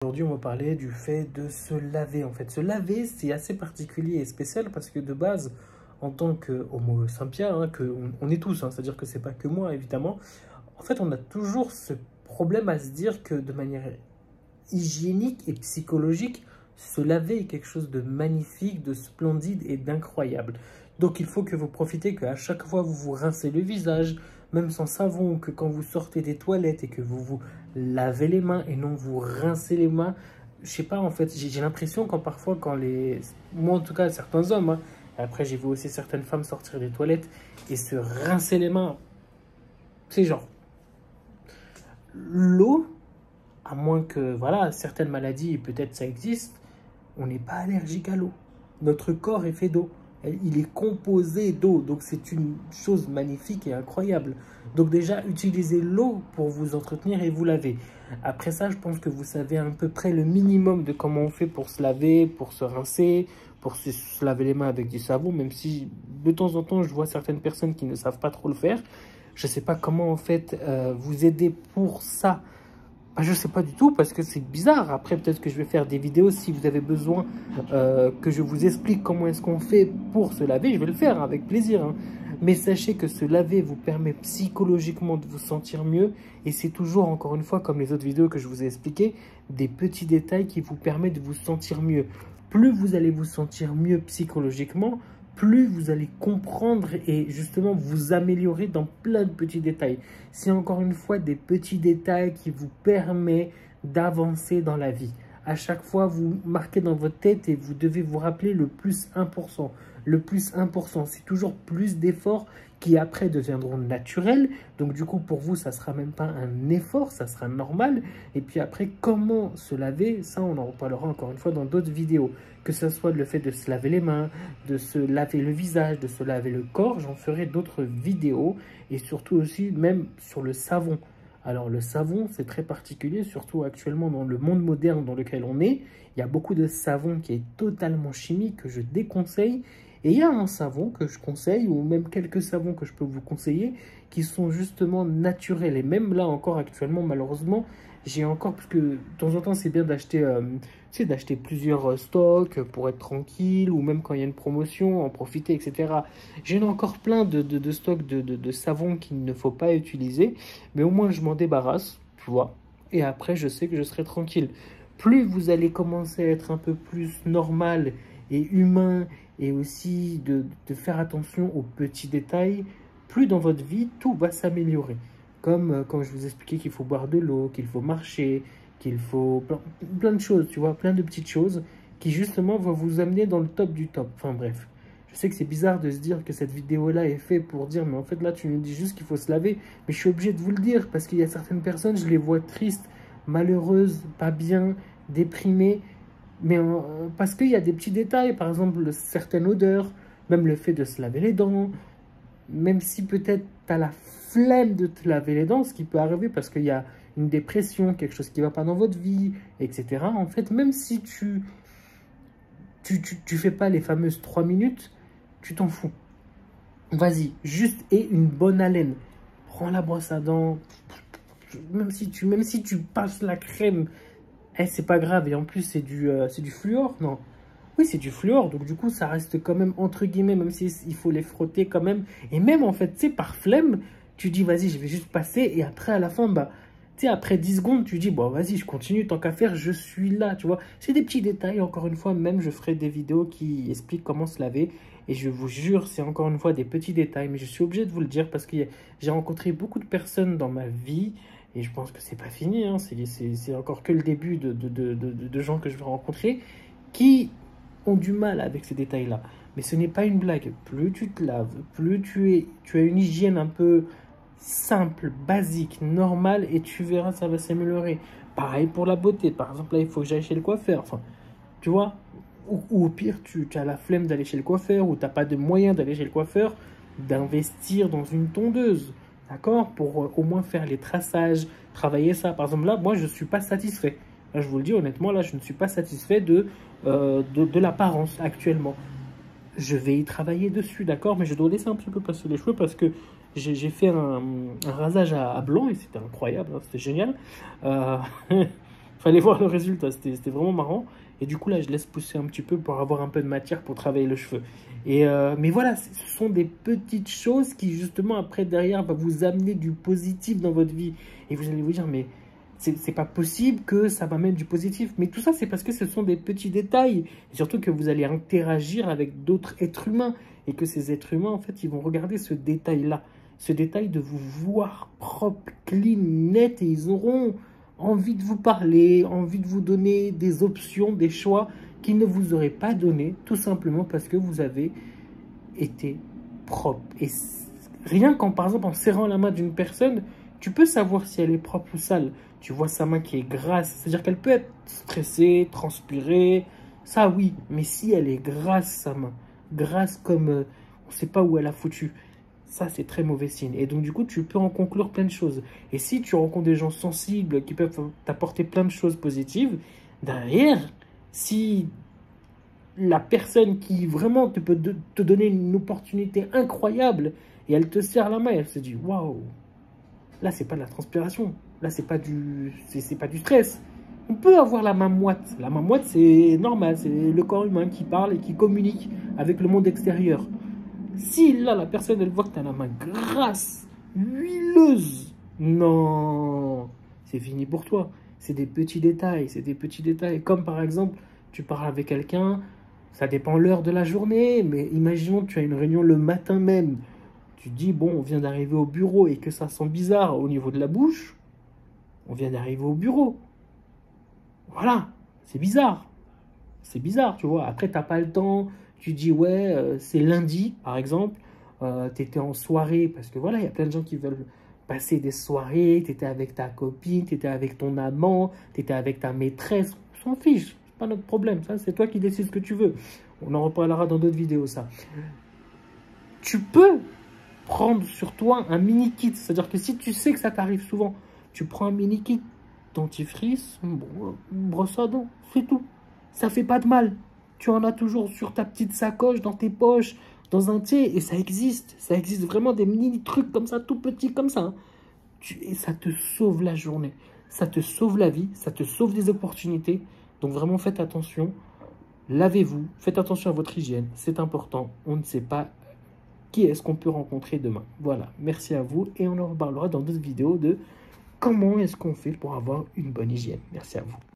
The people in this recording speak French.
Aujourd'hui, on va parler du fait de se laver. En fait, se laver, c'est assez particulier et spécial parce que de base, en tant qu'homo sapiens, on est tous, c'est-à-dire que c'est pas que moi, évidemment. En fait, on a toujours ce problème à se dire que de manière hygiénique et psychologique, se laver est quelque chose de magnifique, de splendide et d'incroyable. Donc il faut que vous profitez qu'à chaque fois vous vous rincez le visage, même sans savon, que quand vous sortez des toilettes et que vous vous lavez les mains et non vous rincez les mains. Je sais pas, en fait, j'ai l'impression quand les... Moi en tout cas, certains hommes, après j'ai vu aussi certaines femmes sortir des toilettes et se rincer les mains. C'est genre... L'eau, à moins que, voilà, certaines maladies, peut-être ça existe, on n'est pas allergique à l'eau. Notre corps est fait d'eau. Il est composé d'eau. Donc, c'est une chose magnifique et incroyable. Donc, déjà, utilisez l'eau pour vous entretenir et vous laver. Après ça, je pense que vous savez à peu près le minimum de comment on fait pour se laver, pour se rincer, pour se laver les mains avec du savon, même si de temps en temps, je vois certaines personnes qui ne savent pas trop le faire. Je ne sais pas comment, en fait, vous aider pour ça. Je ne sais pas du tout parce que c'est bizarre. Après, peut-être que je vais faire des vidéos si vous avez besoin que je vous explique comment est-ce qu'on fait pour se laver. Je vais le faire avec plaisir. Mais sachez que se laver vous permet psychologiquement de vous sentir mieux. Et c'est toujours, encore une fois, comme les autres vidéos que je vous ai expliquées, des petits détails qui vous permettent de vous sentir mieux. Plus vous allez vous sentir mieux psychologiquement, plus vous allez comprendre et justement vous améliorer dans plein de petits détails. C'est encore une fois des petits détails qui vous permettent d'avancer dans la vie. À chaque fois, vous marquez dans votre tête et vous devez vous rappeler le plus 1%. Le plus 1%, c'est toujours plus d'efforts qui après deviendront naturels. Donc du coup, pour vous, ça ne sera même pas un effort, ça sera normal. Et puis après, comment se laver, ça, on en reparlera encore une fois dans d'autres vidéos. Que ce soit le fait de se laver les mains, de se laver le visage, de se laver le corps, j'en ferai d'autres vidéos. Et surtout aussi, même sur le savon. Alors le savon, c'est très particulier, surtout actuellement dans le monde moderne dans lequel on est. Il y a beaucoup de savon qui est totalement chimique, que je déconseille. Et il y a un savon que je conseille, ou même quelques savons que je peux vous conseiller, qui sont justement naturels. Et même là encore actuellement, malheureusement, j'ai encore, parce que de temps en temps, c'est bien d'acheter d'acheter plusieurs stocks pour être tranquille, ou même quand il y a une promotion, en profiter, etc. J'ai encore plein de stocks de savons qu'il ne faut pas utiliser, mais au moins je m'en débarrasse, tu vois. Et après, je sais que je serai tranquille. Plus vous allez commencer à être un peu plus normal et humain, et aussi de faire attention aux petits détails, plus dans votre vie, tout va s'améliorer. Comme quand je vous expliquais qu'il faut boire de l'eau, qu'il faut marcher, qu'il faut plein de choses, tu vois, plein de petites choses qui justement vont vous amener dans le top du top. Enfin bref, je sais que c'est bizarre de se dire que cette vidéo-là est faite pour dire, mais en fait là, tu nous dis juste qu'il faut se laver. Mais je suis obligé de vous le dire parce qu'il y a certaines personnes, je les vois tristes, malheureuses, pas bien, déprimées. Mais parce qu'il y a des petits détails, par exemple, certaines odeurs, même le fait de se laver les dents, même si peut-être tu as la flemme de te laver les dents, ce qui peut arriver parce qu'il y a une dépression, quelque chose qui ne va pas dans votre vie, etc. En fait, même si tu fais pas les fameuses 3 minutes, tu t'en fous. Vas-y, juste aie une bonne haleine. Prends la brosse à dents, même si tu passes la crème, c'est pas grave. Et en plus, c'est du fluor, non? Oui, c'est du fluor, donc du coup, ça reste quand même, entre guillemets, même s'il faut les frotter quand même. Et même, en fait, tu sais, par flemme, tu dis, vas-y, je vais juste passer. Et après, à la fin, bah, tu sais, après 10 secondes, tu dis, bon, vas-y, je continue, tant qu'à faire, je suis là, tu vois. C'est des petits détails, encore une fois, même, je ferai des vidéos qui expliquent comment se laver. Et je vous jure, c'est encore une fois des petits détails, mais je suis obligé de vous le dire parce que j'ai rencontré beaucoup de personnes dans ma vie. Et je pense que c'est pas fini, c'est encore que le début de gens que je vais rencontrer qui ont du mal avec ces détails-là. Mais ce n'est pas une blague. Plus tu te laves, plus tu as une hygiène un peu simple, basique, normale, et tu verras, ça va s'améliorer. Pareil pour la beauté. Par exemple, là, il faut que j'aille chez le coiffeur. Enfin, tu vois, ou au pire, tu as la flemme d'aller chez le coiffeur, ou tu n'as pas de moyen d'aller chez le coiffeur, d'investir dans une tondeuse. D'accord? Pour au moins faire les traçages, travailler ça. Par exemple, là, moi, je ne suis pas satisfait. Là, je vous le dis honnêtement, là, je ne suis pas satisfait de l'apparence actuellement. Je vais y travailler dessus, d'accord? Mais je dois laisser un petit peu passer les cheveux parce que j'ai fait un rasage à blanc et c'était incroyable, c'était génial. Fallait voir le résultat, c'était vraiment marrant. Et du coup, là, je laisse pousser un petit peu pour avoir un peu de matière pour travailler le cheveu. Mais voilà, ce sont des petites choses qui, justement, après, derrière, va vous amener du positif dans votre vie. Et vous allez vous dire, mais c'est pas possible que ça m'amène du positif. Mais tout ça, c'est parce que ce sont des petits détails. Et surtout que vous allez interagir avec d'autres êtres humains. Et que ces êtres humains, en fait, ils vont regarder ce détail-là. Ce détail de vous voir propre, clean, net. Et ils auront envie de vous parler, envie de vous donner des options, des choix qu'ils ne vous auraient pas donné, tout simplement parce que vous avez été propre. Et rien qu'en, par exemple, en serrant la main d'une personne, tu peux savoir si elle est propre ou sale. Tu vois sa main qui est grasse, c'est-à-dire qu'elle peut être stressée, transpirée, ça oui, mais si elle est grasse, sa main, grasse comme on ne sait pas où elle a foutu, ça, c'est très mauvais signe. Et donc, du coup, tu peux en conclure plein de choses. Et si tu rencontres des gens sensibles qui peuvent t'apporter plein de choses positives, derrière, si la personne qui vraiment peut te donner une opportunité incroyable et elle te serre la main et elle se dit « Waouh, là, c'est pas de la transpiration. Là, c'est pas du stress. » On peut avoir la main moite. La main moite, c'est normal. C'est le corps humain qui parle et qui communique avec le monde extérieur. Si là, la personne, elle voit que tu as la main grasse, huileuse, non, c'est fini pour toi. C'est des petits détails, c'est des petits détails. Comme par exemple, tu parles avec quelqu'un, ça dépend l'heure de la journée, mais imaginons que tu as une réunion le matin même. Tu te dis, bon, on vient d'arriver au bureau et que ça sent bizarre au niveau de la bouche. On vient d'arriver au bureau. Voilà, c'est bizarre. C'est bizarre, tu vois. Après, tu n'as pas le temps. Tu dis, ouais, c'est lundi, par exemple. Tu étais en soirée, parce que voilà, il y a plein de gens qui veulent passer des soirées. Tu étais avec ta copine, tu étais avec ton amant, tu étais avec ta maîtresse. On s'en fiche, c'est pas notre problème. Ça, c'est toi qui décides ce que tu veux. On en reparlera dans d'autres vidéos, ça. Tu peux prendre sur toi un mini kit. C'est-à-dire que si tu sais que ça t'arrive souvent, tu prends un mini kit dentifrice, brosse à dents, c'est tout. Ça fait pas de mal. Tu en as toujours sur ta petite sacoche, dans tes poches, dans un thé, et ça existe. Ça existe vraiment des mini trucs comme ça, tout petits comme ça. Hein. Et ça te sauve la journée. Ça te sauve la vie, ça te sauve des opportunités. Donc vraiment, faites attention. Lavez-vous, faites attention à votre hygiène. C'est important. On ne sait pas qui est-ce qu'on peut rencontrer demain. Voilà, merci à vous. Et on en reparlera dans d'autres vidéos de comment est-ce qu'on fait pour avoir une bonne hygiène. Merci à vous.